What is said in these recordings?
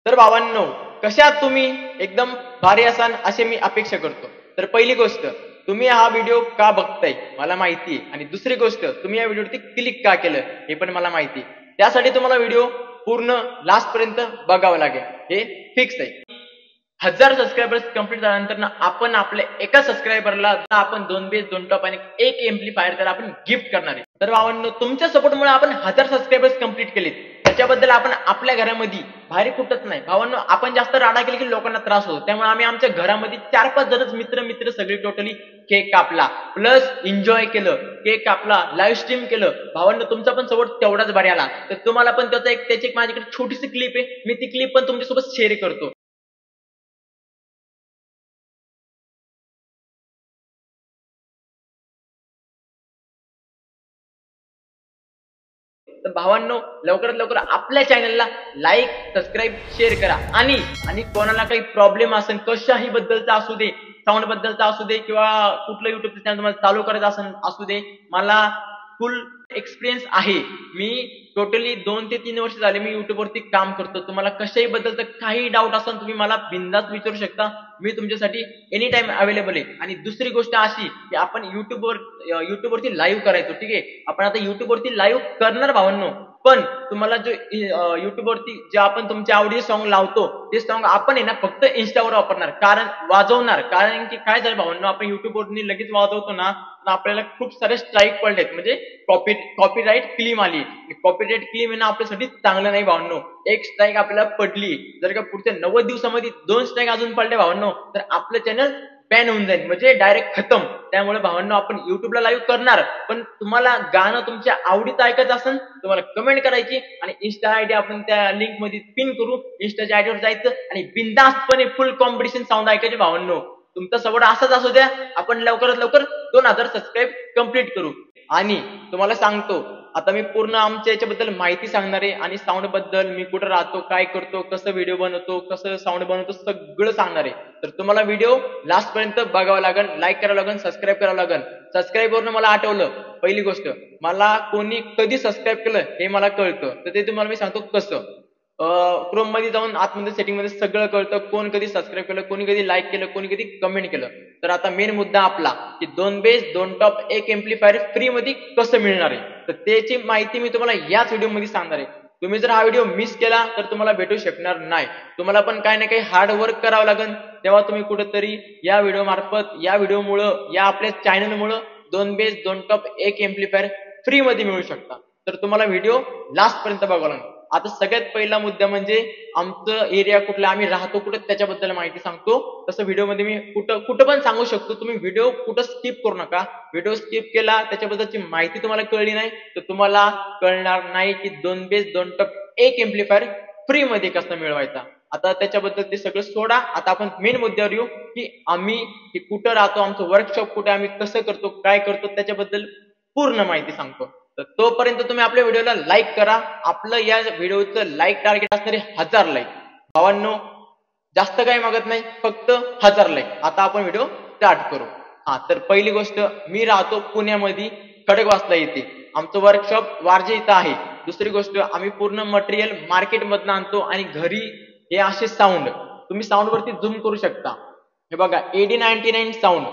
तर भावांनो, कशा आहात तुम्ही? एकदम भारी असाल असे मी अपेक्षा करतो. तर पहिली गोष्ट, तुम्ही हा व्हिडिओ का बघताय मला माहिती आहे, आणि दुसरी गोष्ट, तुम्ही या व्हिडिओवरती क्लिक का केलं हे पण मला माहिती आहे. त्यासाठी तुम्हाला व्हिडिओ पूर्ण लास्ट पर्यंत बघावं लागेल, हे फिक्स आहे. 1000 सबस्क्रायबर्स कंप्लीट झाल्यानंतर ना आपण आपल्या एका सबस्क्रायबरला आपण 2 बेस 2 टॉप आणि एक एम्प्लिफायर त्याला आपण गिफ्ट करणार आहे. तर भावांनो, तुमच्या सपोर्टमुळे आपण 1000 सबस्क्रायबर्स कंप्लीट केलेत. त्याच्याबद्दल आपण आपल्या घरामध्ये बाहेर कुठंच नाही भावांनो, आपण जास्त राडा केली की लोकांना त्रास होतो. त्यामुळे आम्ही आमच्या घरामध्ये 4-5 जणच मित्र सगळे टोटली केक कापला, प्लस एन्जॉय केलं, केक कापला, लाईव्ह स्ट्रीम केलं. भावांनो, तुमचा पण सपोर्ट तेवढाच भारी आला. तर तुम्हाला पण त्याची एक माझ्याकडे छोटीशी क्लिप आहे, मी ती क्लिप पण तुमच्यासोबत शेअर करतो. तर भावांनो, लवकरात लवकर आपल्या चॅनलला लाईक, सबस्क्राईब, शेअर करा. आणि आणि कोणाला काही प्रॉब्लेम असेल कशाही बद्दलचा असू दे, साऊंड बद्दलचा असू दे किंवा कुठलं युट्यूब चॅनल तुम्हाला चालू करायचं असेल असू दे, मला फुल एक्सपिरियन्स आहे. मी टोटली 2 ते 3 वर्ष झाले मी युट्यूब वरती काम करतो. तुम्हाला कशाही बद्दलचं काही डाऊट असेल तुम्ही मला बिनधास्त विचारू शकता. मी तुमच्यासाठी एनी टाइम अवेलेबल आहे. आणि दुसरी गोष्ट अशी की आपण युट्यूब वरती लाईव्ह करायचो, ठीक आहे. आपण आता युट्यूब वरती लाईव्ह करणार भावांनो, पण तुम्हाला जो युट्यूब वरती जे आपण तुमच्या आवडीचे सॉन्ग लावतो ते सॉन्ग आपण आहे ना फक्त इन्स्टावर वापरणार, कारण वाजवणार. कारण की काय झालं भावांनो, आपण युट्यूब वरती लगेच वाजवतो ना, तर आपल्याला खूप सारे स्ट्राईक पडलेत, म्हणजे कॉपीराईट क्लेम आली. कॉपीराईट क्लेम आहे ना आपल्यासाठी चांगलं नाही भावांनो. एक स्ट्राईक आपल्याला पडली, जर का पुढच्या 90 दिवसामध्ये 2 स्ट्राईक अजून पडले भावांनो, तर आपलं चॅनल बॅन होऊन जाईल, म्हणजे डायरेक्ट खतम. त्यामुळे भावांनो, आपण युट्यूबला लाईव्ह करणार, पण तुम्हाला गाणं तुमच्या आवडीचं ऐकायचं असेल तुम्हाला कमेंट करायची आणि इन्स्टा आयडी आपण त्या लिंक मध्ये पिन करू. इन्स्टाच्या आयडीवर जायचं आणि बिनधास्तपणे फुल कॉम्पिटिशन साऊंड ऐकायचे भावांनो. तुमचा सपोर्ट असाच असू द्या, आपण लवकरात लवकर 2000 सबस्क्राईब कंप्लीट करू. आणि तुम्हाला सांगतो, आता मी पूर्ण आमच्या याच्याबद्दल माहिती सांगणार आहे, आणि साऊंड बद्दल, मी कुठं राहतो, काय करतो, कसं व्हिडिओ बनवतो, कसं साऊंड बनवतो, सगळं सांगणार आहे. तर तुम्हाला व्हिडिओ लास्ट पर्यंत बघावं लागेल, लाईक करावं लागेल, सबस्क्राईब करावं लागेल. सबस्क्राईब वरून मला आठवलं, पहिली गोष्ट, मला कोणी कधी सबस्क्राईब केलं हे मला कळतं. तर ते तुम्हाला मी सांगतो कसं. क्रोम मध्ये जाऊन आतमध्ये सेटिंग मध्ये सगळं कळतं, कोण कधी सबस्क्राईब केलं, कोणी कधी लाईक केलं, कोणी कधी कमेंट केलं. तर आता मेन मुद्दा आपला की 2 बेस 2 टॉप एक एम्प्लिफायर फ्री मध्ये कसं मिळणार आहे, तर त्याची माहिती मी तुम्हाला याच व्हिडिओ मध्ये सांगणार आहे. तुम्ही जर हा व्हिडिओ मिस केला तर तुम्हाला भेटू शकणार नाही. तुम्हाला पण काही ना काही हार्ड वर्क करावं लागेल, तेव्हा तुम्ही कुठेतरी या व्हिडिओ मार्फत, या व्हिडिओमुळं, या आपल्या चॅनलमुळं 2 बेस 2 टॉप एक एम्प्लिफायर फ्री मध्ये मिळू शकता. तर तुम्हाला व्हिडिओ लास्ट पर्यंत बघावं लागेल. आता सगळ्यात पहिला मुद्दा म्हणजे आमचं एरिया कुठला, आम्ही राहतो कुठे, त्याच्याबद्दल माहिती सांगतो. तसं व्हिडिओ मध्ये मी कुठं पण सांगू शकतो. तुम्ही व्हिडिओ कुठं स्किप करू नका. व्हिडिओ स्किप केला, त्याच्याबद्दलची माहिती तुम्हाला कळली नाही, तर तुम्हाला कळणार नाही की 2 बेस 2 टॉप एक एम्प्लिफायर फ्री मध्ये कसं मिळवायचा. आता त्याच्याबद्दल ते सगळं सोडा, आता आपण मेन मुद्द्यावर येऊ की आम्ही कुठं राहतो, आमचं वर्कशॉप कुठे, आम्ही कसं करतो, काय करतो, त्याच्याबद्दल पूर्ण माहिती सांगतो. तर तोपर्यंत तुम्ही आपल्या व्हिडिओला लाईक करा. आपलं या व्हिडिओचं लाईक टार्गेट असणारे 1000 लाईक. भावांनो, जास्त काही मागत नाही, फक्त 1000 लाईक. आता आपण व्हिडिओ स्टार्ट करू. हा, तर पहिली गोष्ट, मी राहतो पुण्यामध्ये, खडकवासला येथे. आमचं वर्कशॉप वारजे इथं आहे. दुसरी गोष्ट, आम्ही पूर्ण मटेरियल मार्केट मधनं आणतो आणि घरी हे असे साऊंड, तुम्ही साऊंड वरती झूम करू शकता. हे बघा, AD99 साऊंड,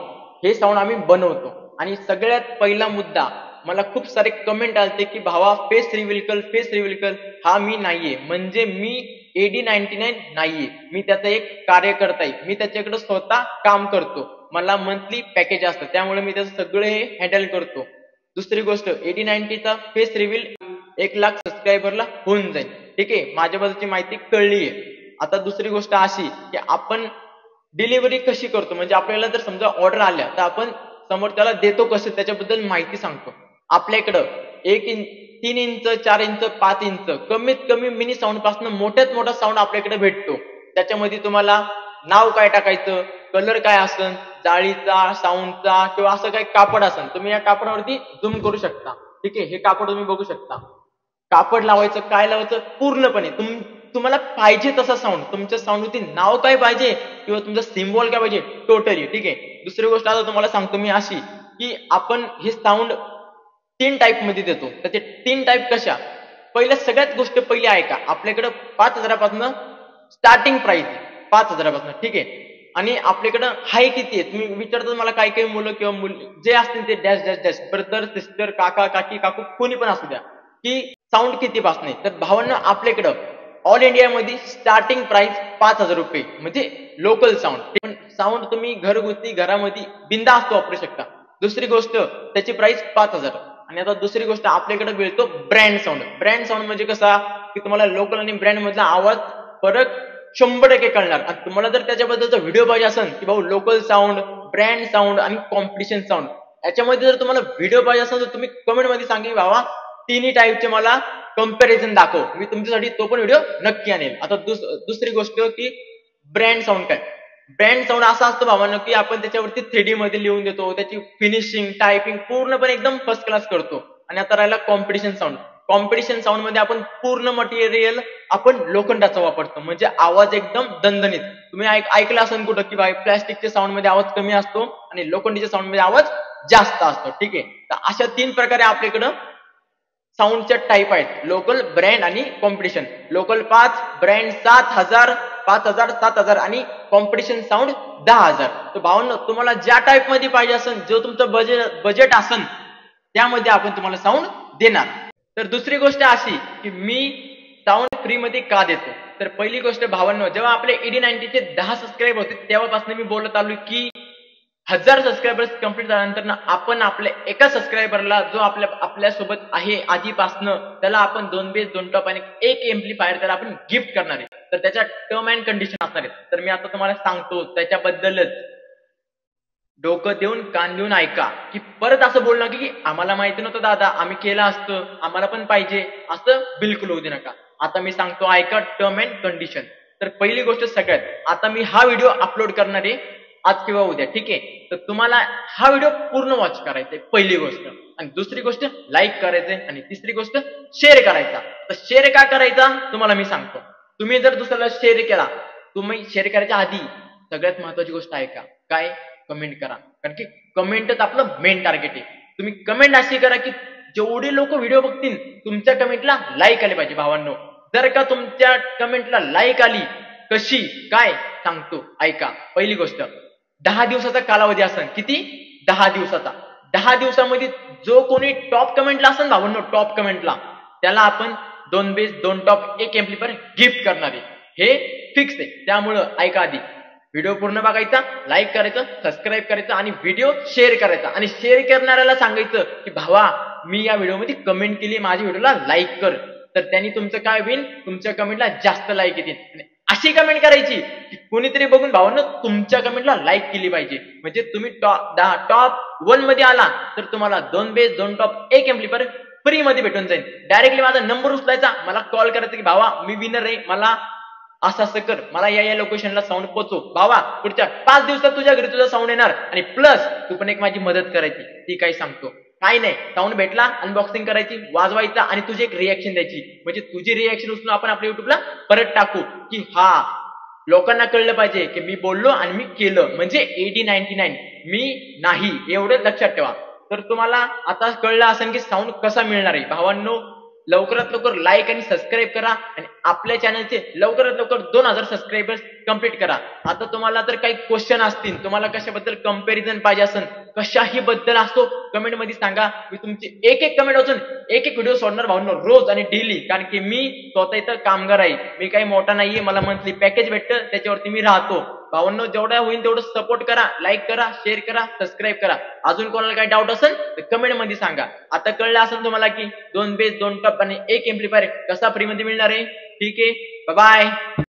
हे साऊंड आम्ही बनवतो. आणि सगळ्यात पहिला मुद्दा, मला खूप सारे कमेंट आलते की भावा फेस रिव्हील कर, फेस रिव्हील कर. हा मी नाहीये, म्हणजे मी AD99 नाहीये, मी त्याचा एक कार्यकर्ता आहे. मी त्याच्याकडे स्वतः काम करतो, मला मंथली पॅकेज असतं, त्यामुळे मी त्याचं सगळं हे हँडल करतो. दुसरी गोष्ट, AD90 चा फेस रिव्हील 1 लाख सबस्क्रायबरला होऊन जाईल, ठीक आहे. माझ्याबद्दलची माहिती कळलीये. आता दुसरी गोष्ट अशी की आपण डिलिव्हरी कशी करतो, म्हणजे आपल्याला जर समजा ऑर्डर आल्या तर आपण समोर त्याला देतो कसं, त्याच्याबद्दल माहिती सांगतो. आपल्याकडं 3 इंच 4 इंच 5 इंच कमीत कमी मिनी साऊंड पासून मोठ्यात मोठा साऊंड आपल्याकडे भेटतो. त्याच्यामध्ये तुम्हाला नाव काय टाकायचं, कलर काय असन, जाळीचा, साऊंडचा, किंवा असं काही कापड असन, तुम्ही या कापडावरती झूम करू शकता, ठीक आहे. हे कापड तुम्ही बघू शकता. कापड लावायचं, काय लावायचं, पूर्णपणे तुम्हाला पाहिजे तसा साऊंड, तुमच्या साऊंडवरती नाव काय पाहिजे किंवा तुमचा सिम्बॉल काय पाहिजे, टोटली, ठीक आहे. दुसरी गोष्ट आता तुम्हाला सांगतो मी अशी की आपण हे साऊंड 3 टाईप मध्ये देतो. त्याचे 3 टाईप कशा, पहिल्या सगळ्यात गोष्ट पहिली ऐका, आपल्याकडे 5000 पासून स्टार्टिंग प्राइस 5,000पासून, ठीक आहे. आणि आपल्याकडं हाय किती आहे, तुम्ही विचारता मला काही काही मुलं किंवा मुली जे असतील ते dash dash dash brother sister काका काकी काकू कोणी पण असू द्या, की साऊंड किती पासून आहे. तर भावांना आपल्याकडं ऑल इंडियामध्ये स्टार्टिंग प्राइस 5,000 रुपये म्हणजे लोकल साऊंड. पण साऊंड तुम्ही घरगुती घरामध्ये बिंदास्त वापरू शकता. दुसरी गोष्ट त्याची प्राइस 5,000. आणि आता दुसरी गोष्ट आपल्याकडे मिळतो ब्रँड साऊंड. ब्रँड साऊंड म्हणजे कसा, की तुम्हाला लोकल आणि ब्रँड मधला आवाज फरक 100% कळणार. आणि तुम्हाला जर त्याच्याबद्दलचा व्हिडिओ पाहिजे असेल की भाऊ लोकल साऊंड, ब्रँड साऊंड आणि कॉम्पिटिशन साऊंड, याच्यामध्ये जर तुम्हाला व्हिडिओ पाहिजे असेल तर तुम्ही कमेंट मध्ये सांगा बाबा तिन्ही टाईपचे मला कंपॅरिझन दाखव, मी तुमच्यासाठी तो पण व्हिडिओ नक्की आणेल. आता दुसरी गोष्ट की ब्रँड साऊंड काय. ब्रँड साऊंड असा असतो भावांनो की आपण त्याच्यावरती 3D मध्ये लिहून देतो, त्याची फिनिशिंग टायपिंग पूर्णपणे एकदम फर्स्ट क्लास करतो. आणि आता राहिला कॉम्पिटिशन साऊंड. कॉम्पिटिशन साऊंड मध्ये आपण पूर्ण मटेरियल आपण लोखंडाचा वापरतो, म्हणजे आवाज एकदम दणदणीत. तुम्ही ऐकलं असेल कुठं की बाय प्लॅस्टिकच्या साऊंड मध्ये आवाज कमी असतो आणि लोखंडीच्या साऊंड मध्ये आवाज जास्त असतो, ठीक आहे. तर अशा 3 प्रकारे आपल्याकडं साऊंडच्या टाईप आहेत, लोकल, ब्रँड आणि कॉम्पिटिशन. लोकल 5, ब्रँड 7,000, 5,000, 7,000 आणि कॉम्पिटिशन साऊंड 10,000. तर भावांनो तुम्हाला ज्या टाईप मध्ये पाहिजे असेल, जो तुमचं बजेट असेल त्यामध्ये आपण तुम्हाला साऊंड देणार. तर दुसरी गोष्ट अशी की मी साऊंड फ्री मध्ये का देतो. तर पहिली गोष्ट भावांनो, जेव्हा आपले ED90 चे 10 सबस्क्राईब होते तेव्हापासून मी बोलत आलो की 1000 सबस्क्रायबर्स कंप्लीट झाल्यानंतर आपण आपल्या एका सबस्क्रायबरला जो आपल्या सोबत आहे आधीपासनं, त्याला आपण 2 बेस 2 टॉप आणि 1 एम्प्लिफायर त्याला आपण गिफ्ट करणार आहे. तर त्याच्या टर्म अँड कंडिशन असणार आहेत. तर मी आता तुम्हाला सांगतो त्याच्याबद्दलच. डोकं देऊन कान देऊन ऐका, की परत असं बोलणं की आम्हाला माहिती नव्हतं दादा, आम्ही केलं असतं, आम्हाला पण पाहिजे, असं बिलकुल होऊ दे नका. आता मी सांगतो ऐका टर्म अँड कंडिशन. तर पहिली गोष्ट सगळ्यात, आता मी हा व्हिडिओ अपलोड करणार आहे आज किंवा उद्या, ठीक आहे. तर तुम्हाला हा व्हिडिओ पूर्ण वॉच करायचा आहे पहिली गोष्ट. आणि दुसरी गोष्ट लाईक करायचंय आणि तिसरी गोष्ट शेअर करायचा. तर शेअर का करायचा तुम्हाला मी सांगतो. तुम्ही जर दुसऱ्याला शेअर केला, तुम्ही शेअर करायच्या आधी सगळ्यात महत्वाची गोष्ट ऐका, काय, कमेंट करा. कारण की कमेंटच आपलं मेन टार्गेट आहे. तुम्ही कमेंट अशी करा की जेवढे लोक व्हिडिओ बघतील तुमच्या कमेंटला लाईक आले पाहिजे भावांनो. जर का तुमच्या कमेंटला लाईक आली, कशी काय सांगतो ऐका. पहिली गोष्ट, 10 दिवसाचा कालावधी असेल. किती? 10 दिवसाचा. 10 दिवसामध्ये जो कोणी टॉप कमेंटला असेल भावांनो, टॉप कमेंटला, त्याला आपण 2 बेस 2 टॉप 1 एम्प्लिफायर गिफ्ट करणार आहे. हे फिक्स आहे. त्यामुळं ऐका आधी, व्हिडिओ पूर्ण बघायचा, लाईक करायचं, सबस्क्राईब करायचं आणि व्हिडिओ शेअर करायचा. आणि शेअर करणाऱ्याला सांगायचं की भावा मी या व्हिडिओमध्ये कमेंट केली, माझ्या व्हिडिओला लाईक कर. तर त्यांनी तुमचं काय होईल, तुमच्या कमेंटला जास्त लाईक येतील. आणि अशी कमेंट करायची की कोणीतरी बघून भावांनो तुमच्या कमेंटला लाईक केली पाहिजे. म्हणजे तुम्ही टॉप 1 मध्ये आला तर तुम्हाला 2 बेस 2 टॉप 1 एम्प्लिफायर फ्री मध्ये भेटून जाईल. डायरेक्टली माझा नंबर उचलायचा, मला कॉल करायचा की भावा मी विनर आहे, मला असं असं कर, मला या लोकेशनला साऊंड पोचव. भावा पुढच्या 5 दिवसात तुझ्या घरी तुझा साऊंड येणार. आणि प्लस तू पण एक माझी मदत करायची. ती काय सांगतो, काय नाही, साऊंड भेटला, अनबॉक्सिंग करायची, वाजवायचा आणि तुझी एक रिएक्शन द्यायची. म्हणजे तुझी रिएक्शन उचलून आपण आपल्या युट्यूबला परत टाकू की हा लोकांना कळलं पाहिजे की मी बोललो आणि मी केलं. म्हणजे ED99 मी नाही, एवढं लक्षात ठेवा. तर तुम्हाला आता कळलं असेल की साऊंड कसा मिळणार आहे. भावांनो लवकरात लवकर लाईक आणि सबस्क्राईब करा आणि आपल्या चॅनलचे लवकरात लवकर 2000 सबस्क्रायबर्स कंप्लीट करा. आता तुम्हाला जर काही क्वेश्चन असतील, तुम्हाला कशाबद्दल कंपॅरिझन पाहिजे असेल, कशाही बद्दल असतो, कमेंट मध्ये सांगा. मी तुमची एक एक कमेंट वाचून एक एक व्हिडिओ सोडणार भावनो, रोज आणि डेली. कारण की मी स्वतः इथं कामगार आहे, मी काही मोठा नाहीये, मला मंथली पॅकेज भेटतं, त्याच्यावरती मी राहतो. भावांनो जेवढा होईल तेवढं सपोर्ट करा, लाईक करा, शेअर करा, सबस्क्राईब करा. अजून कोणाला काही डाऊट असेल तर कमेंट मध्ये सांगा. आता कळलं असेल तुम्हाला की 2 बेस 2 टॉप आणि 1 एम्प्लिफायर कसा फ्री मध्ये मिळणार आहे. ठीक आहे, बाय बाय.